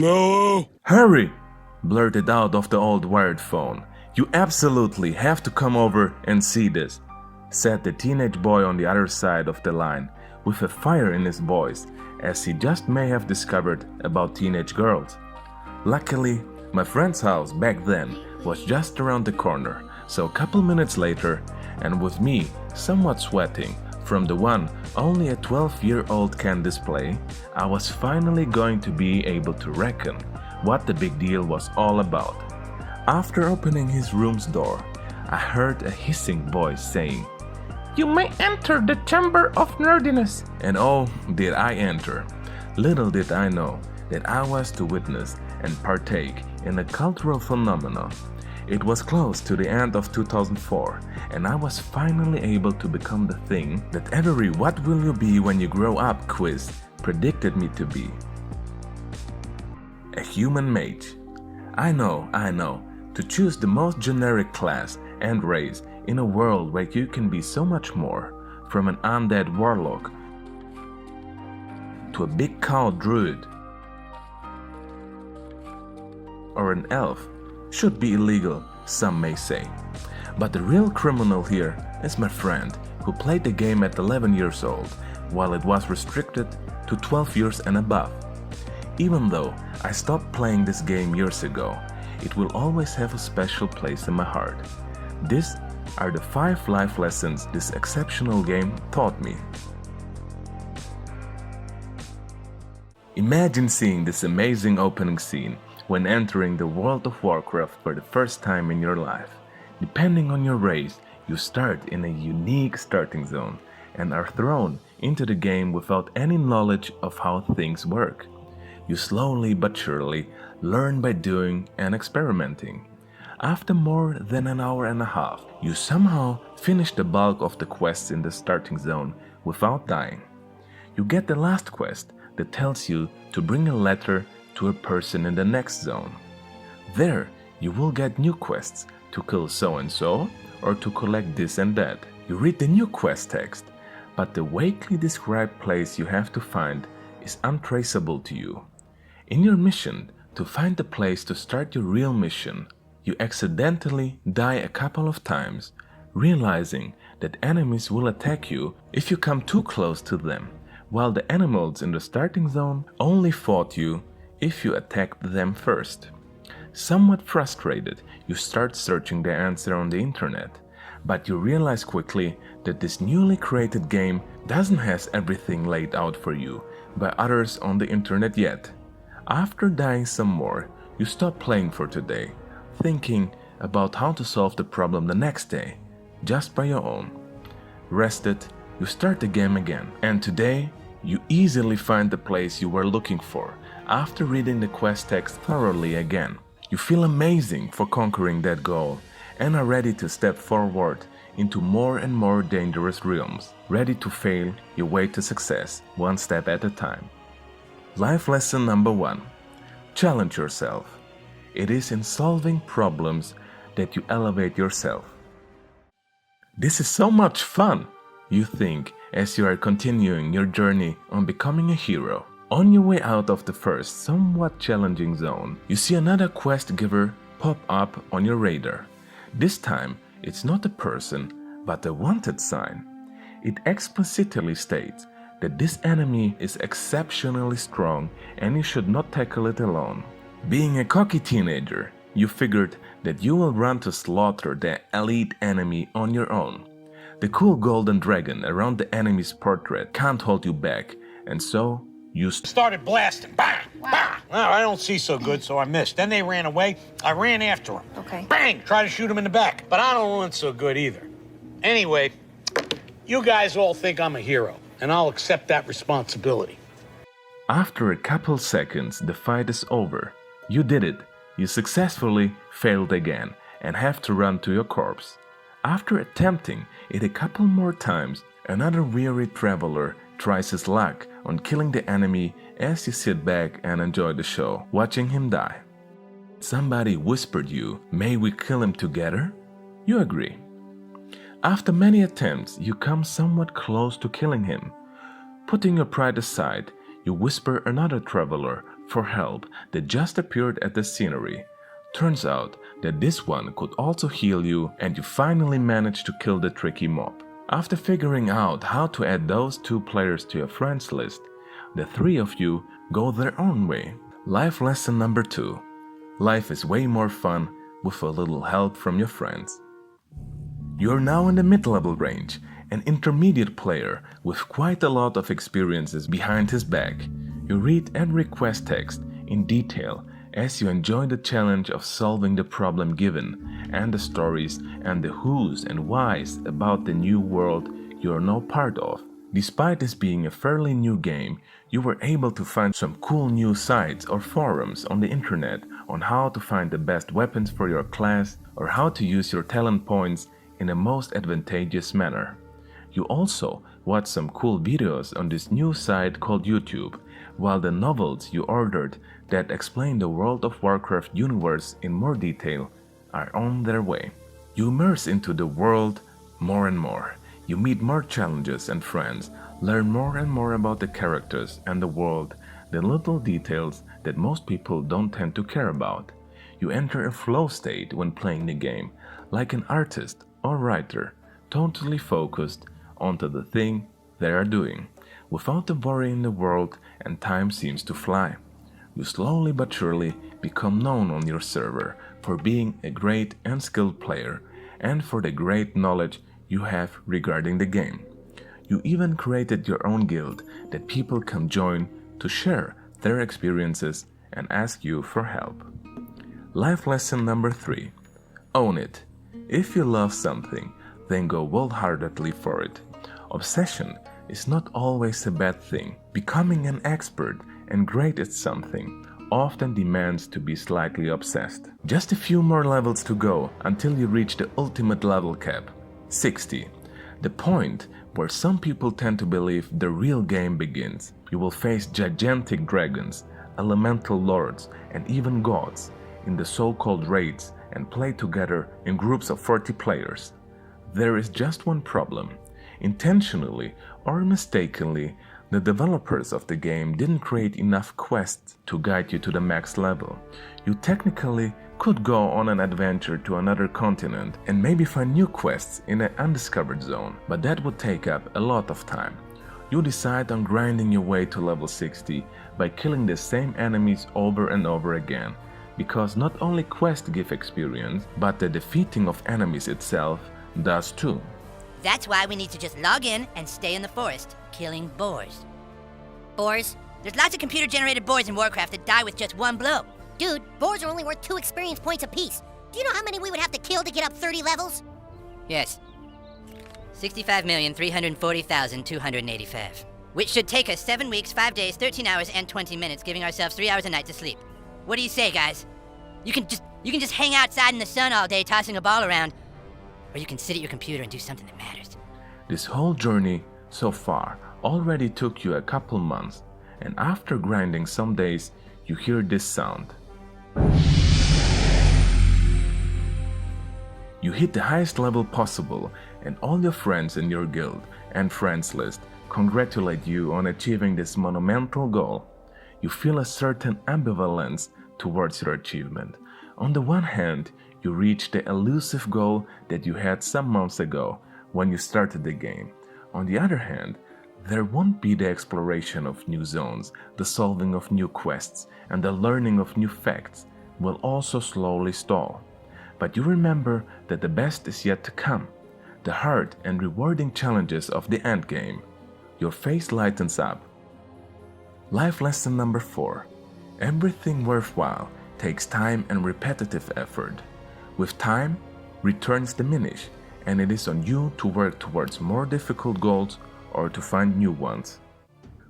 Hello? "Hurry!" blurted out of the old wired phone. "You absolutely have to come over and see this," said the teenage boy on the other side of the line, with a fire in his voice, as he just may have discovered about teenage girls. Luckily, my friend's house back then was just around the corner, so a couple minutes later, and with me somewhat sweating from the one only a 12-year-old can display, I was finally going to be able to reckon what the big deal was all about. After opening his room's door, I heard a hissing voice saying, "You may enter the Chamber of Nerdiness." And oh, did I enter. Little did I know that I was to witness and partake in a cultural phenomenon. It was close to the end of 2004, and I was finally able to become the thing that every "What will you be when you grow up" quiz predicted me to be. A human mage. I know, to choose the most generic class and race in a world where you can be so much more, from an undead warlock to a big cow druid or an elf, should be illegal, some may say. But the real criminal here is my friend, who played the game at 11 years old, while it was restricted to 12 years and above. Even though I stopped playing this game years ago, it will always have a special place in my heart. These are the 5 life lessons this exceptional game taught me. Imagine seeing this amazing opening scene when entering the World of Warcraft for the first time in your life. Depending on your race, you start in a unique starting zone and are thrown into the game without any knowledge of how things work. You slowly but surely learn by doing and experimenting. After more than an hour and a half, you somehow finish the bulk of the quests in the starting zone without dying. You get the last quest that tells you to bring a letter to a person in the next zone. There, you will get new quests to kill so-and-so or to collect this and that. You read the new quest text, but the vaguely described place you have to find is untraceable to you. In your mission to find the place to start your real mission, you accidentally die a couple of times, realizing that enemies will attack you if you come too close to them, while the animals in the starting zone only fought you if you attacked them first. Somewhat frustrated, you start searching the answer on the internet, but you realize quickly that this newly created game doesn't have everything laid out for you by others on the internet yet. After dying some more, you stop playing for today, thinking about how to solve the problem the next day, just by your own. Rested, you start the game again, and today you easily find the place you were looking for after reading the quest text thoroughly again. You feel amazing for conquering that goal and are ready to step forward into more and more dangerous realms, ready to fail your way to success one step at a time. Life lesson number 1. Challenge yourself. It is in solving problems that you elevate yourself. This is so much fun, you think, as you are continuing your journey on becoming a hero. On your way out of the first, somewhat challenging zone, you see another quest giver pop up on your radar. This time, it's not a person, but a wanted sign. It explicitly states that this enemy is exceptionally strong and you should not tackle it alone. Being a cocky teenager, you figured that you will run to slaughter the elite enemy on your own. The cool golden dragon around the enemy's portrait can't hold you back, and so you started blasting. Bang! Bang! Well, I don't see so good, so I missed. Then they ran away. I ran after them. Okay. Bang! Try to shoot him in the back. But I don't run so good either. Anyway, you guys all think I'm a hero, and I'll accept that responsibility. After a couple seconds, the fight is over. You did it. You successfully failed again and have to run to your corpse. After attempting it a couple more times, another weary traveler tries his luck on killing the enemy as you sit back and enjoy the show, watching him die. Somebody whispered you, "May we kill him together?" You agree. After many attempts, you come somewhat close to killing him. Putting your pride aside, You whisper another traveler for help that just appeared at the scenery. Turns out that this one could also heal you, and you finally manage to kill the tricky mob. After figuring out how to add those 2 players to your friends list, the 3 of you go their own way. Life lesson number 2. Life is way more fun with a little help from your friends. You are now in the mid-level range, an intermediate player with quite a lot of experiences behind his back. You read every quest text in detail as you enjoy the challenge of solving the problem given, and the stories and the whos and whys about the new world you are now part of. Despite this being a fairly new game, you were able to find some cool new sites or forums on the internet on how to find the best weapons for your class or how to use your talent points in a most advantageous manner. You also watched some cool videos on this new site called YouTube, while the novels you ordered that explain the World of Warcraft universe in more detail are on their way. You immerse into the world more and more. You meet more challenges and friends, learn more and more about the characters and the world, the little details that most people don't tend to care about. You enter a flow state when playing the game, like an artist or writer, totally focused onto the thing they are doing, without the worry in the world, and time seems to fly. You slowly but surely become known on your server for being a great and skilled player, and for the great knowledge you have regarding the game. You even created your own guild that people can join to share their experiences and ask you for help. Life lesson number 3. Own it. If you love something, then go wholeheartedly for it. Obsession is not always a bad thing. Becoming an expert and great at something often demands to be slightly obsessed. Just a few more levels to go until you reach the ultimate level cap, 60. The point where some people tend to believe the real game begins. You will face gigantic dragons, elemental lords, and even gods in the so-called raids and play together in groups of 40 players. There is just one problem. Intentionally or mistakenly, the developers of the game didn't create enough quests to guide you to the max level. You technically could go on an adventure to another continent and maybe find new quests in an undiscovered zone, but that would take up a lot of time. You decide on grinding your way to level 60 by killing the same enemies over and over again, because not only quests give experience, but the defeating of enemies itself does too. That's why we need to just log in and stay in the forest, killing boars. Boars? There's lots of computer-generated boars in Warcraft that die with just one blow. Dude, boars are only worth 2 experience points apiece. Do you know how many we would have to kill to get up 30 levels? Yes. 65,340,285. Which should take us 7 weeks, 5 days, 13 hours, and 20 minutes, giving ourselves 3 hours a night to sleep. What do you say, guys? You can just hang outside in the sun all day tossing a ball around, or you can sit at your computer and do something that matters. This whole journey so far already took you a couple months, and after grinding some days, you hear this sound. You hit the highest level possible, and all your friends in your guild and friends list congratulate you on achieving this monumental goal. You feel a certain ambivalence towards your achievement. On the one hand, you reach the elusive goal that you had some months ago when you started the game. On the other hand, there won't be the exploration of new zones, the solving of new quests, and the learning of new facts will also slowly stall. But you remember that the best is yet to come, the hard and rewarding challenges of the endgame. Your face lightens up. Life lesson number 4. Everything worthwhile takes time and repetitive effort. With time, returns diminish, and it is on you to work towards more difficult goals or to find new ones.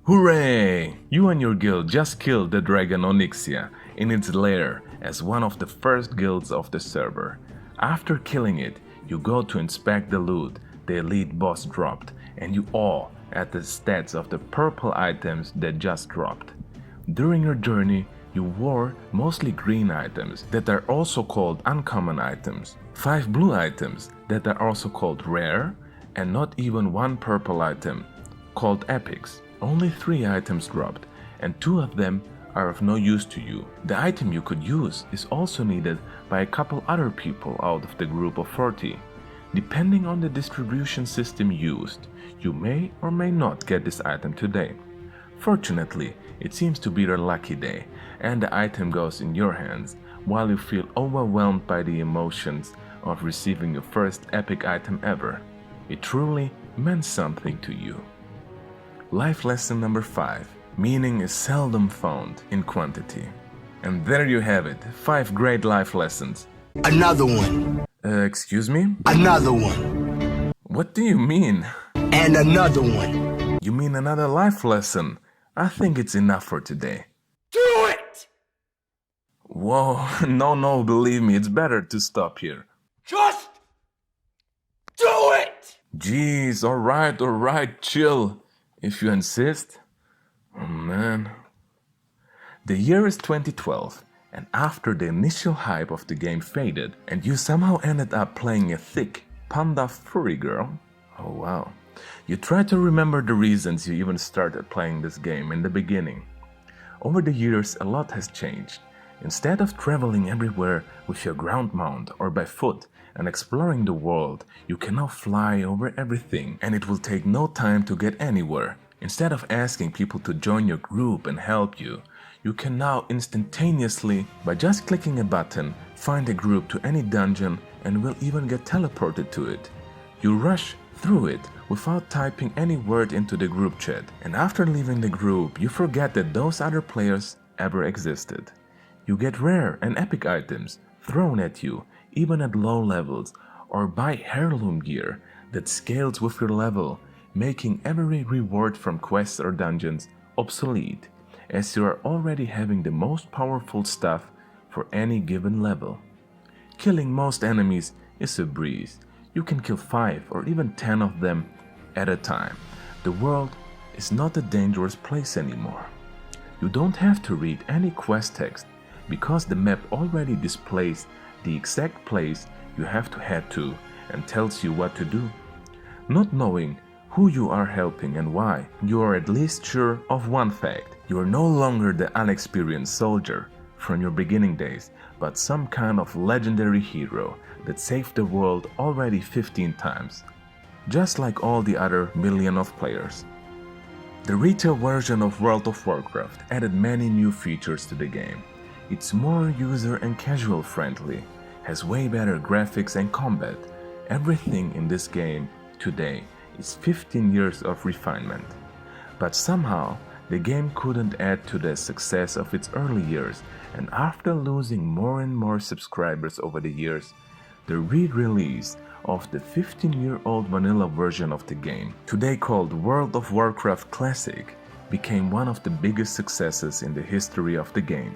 Hooray! You and your guild just killed the dragon Onyxia in its lair as one of the first guilds of the server. After killing it, you go to inspect the loot the elite boss dropped, and you awe at the stats of the purple items that just dropped. During your journey, you wore mostly green items that are also called uncommon items, 5 blue items that are also called rare, and not even 1 purple item called epics. Only 3 items dropped, and 2 of them are of no use to you. The item you could use is also needed by a couple other people out of the group of 40. Depending on the distribution system used, you may or may not get this item today. Fortunately, it seems to be your lucky day, and the item goes in your hands, while you feel overwhelmed by the emotions of receiving your first epic item ever. It truly meant something to you. Life lesson number 5. Meaning is seldom found in quantity. And there you have it, 5 great life lessons. Another one. Excuse me? Another one. What do you mean? And another one. You mean another life lesson? I think it's enough for today. Do it! Whoa, no, believe me, it's better to stop here. Just do it! Jeez, alright, chill. If you insist. Oh man. The year is 2012, and after the initial hype of the game faded, and you somehow ended up playing a thick, panda furry girl. Oh wow. You try to remember the reasons you even started playing this game in the beginning. Over the years, a lot has changed. Instead of traveling everywhere with your ground mount or by foot and exploring the world, you can now fly over everything, and it will take no time to get anywhere. Instead of asking people to join your group and help you, you can now instantaneously, by just clicking a button, find a group to any dungeon and will even get teleported to it. You rush through it without typing any word into the group chat, and after leaving the group, you forget that those other players ever existed. You get rare and epic items thrown at you, even at low levels, or buy heirloom gear that scales with your level, making every reward from quests or dungeons obsolete, as you are already having the most powerful stuff for any given level. Killing most enemies is a breeze. You can kill 5 or even 10 of them at a time. The world is not a dangerous place anymore. You don't have to read any quest text, because the map already displays the exact place you have to head to and tells you what to do. Not knowing who you are helping and why, you are at least sure of one fact: you are no longer the unexperienced soldier from your beginning days, but some kind of legendary hero that saved the world already 15 times, just like all the other million of players. The retail version of World of Warcraft added many new features to the game. It's more user and casual friendly, has way better graphics and combat. Everything in this game today is 15 years of refinement. But somehow, the game couldn't add to the success of its early years, and after losing more and more subscribers over the years, the re-release of the 15-year-old vanilla version of the game, today called World of Warcraft Classic, became one of the biggest successes in the history of the game.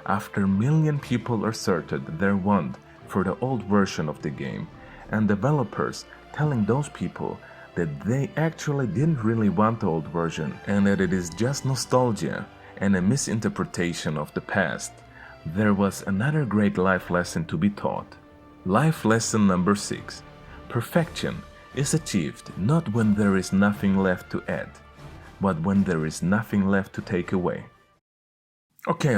After a million people asserted their want for the old version of the game, and developers telling those people that they actually didn't really want the old version and that it is just nostalgia and a misinterpretation of the past, there was another great life lesson to be taught. Life lesson number 6. Perfection is achieved not when there is nothing left to add, but when there is nothing left to take away. Okay,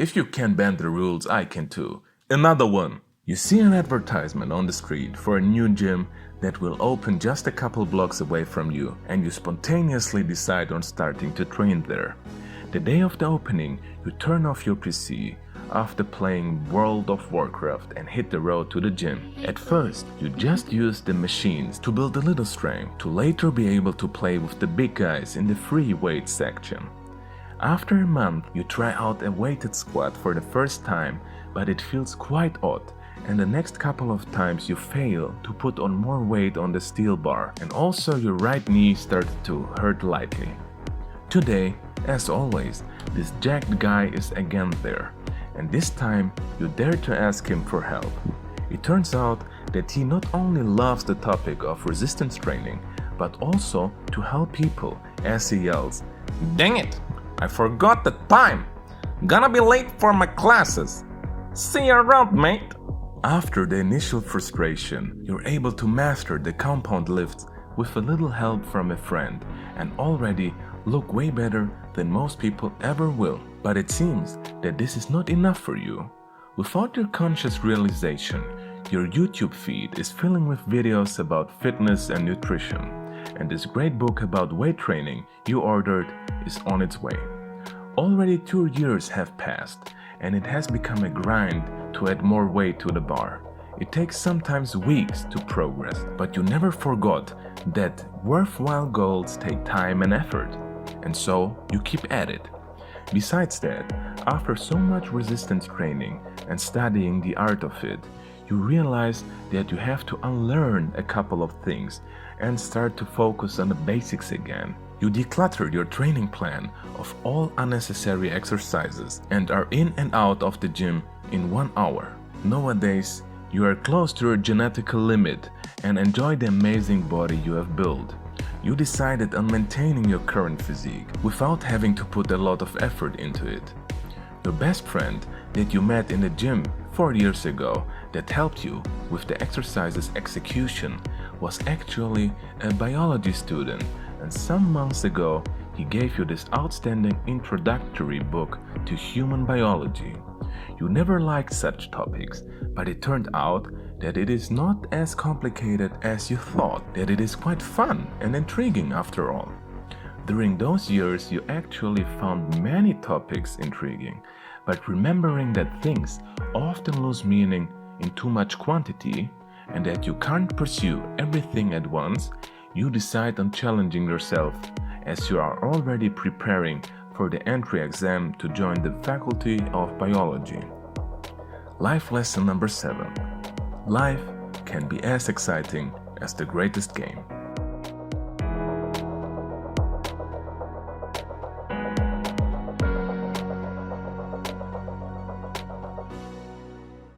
if you can bend the rules, I can too. Another one. You see an advertisement on the street for a new gym that will open just a couple blocks away from you, and you spontaneously decide on starting to train there. The day of the opening, you turn off your PC after playing World of Warcraft and hit the road to the gym. At first, you just use the machines to build a little strength, to later be able to play with the big guys in the free weight section. After a month, you try out a weighted squat for the first time, but it feels quite odd, and the next couple of times you fail to put on more weight on the steel bar, and also your right knee started to hurt lightly. Today, as always, this jacked guy is again there, and this time you dare to ask him for help. It turns out that he not only loves the topic of resistance training, but also to help people, as he yells, "Dang it! I forgot the time! Gonna be late for my classes! See you around, mate!" After the initial frustration, you're able to master the compound lifts with a little help from a friend, and already look way better than most people ever will. But it seems that this is not enough for you. Without your conscious realization, your YouTube feed is filling with videos about fitness and nutrition, and this great book about weight training you ordered is on its way. Already 2 years have passed, and it has become a grind to add more weight to the bar. It takes sometimes weeks to progress, but you never forgot that worthwhile goals take time and effort, and so you keep at it. Besides that, after so much resistance training and studying the art of it, you realize that you have to unlearn a couple of things and start to focus on the basics again. You declutter your training plan of all unnecessary exercises and are in and out of the gym in 1 hour. Nowadays, you are close to your genetical limit and enjoy the amazing body you have built. You decided on maintaining your current physique without having to put a lot of effort into it. Your best friend that you met in the gym 4 years ago that helped you with the exercises execution was actually a biology student, and some months ago he gave you this outstanding introductory book to human biology. You never liked such topics, but it turned out that it is not as complicated as you thought, that it is quite fun and intriguing after all. During those years you actually found many topics intriguing, but remembering that things often lose meaning in too much quantity and that you can't pursue everything at once, you decide on challenging yourself as you are already preparing for the entry exam to join the Faculty of Biology. Life lesson number 7. Life can be as exciting as the greatest game.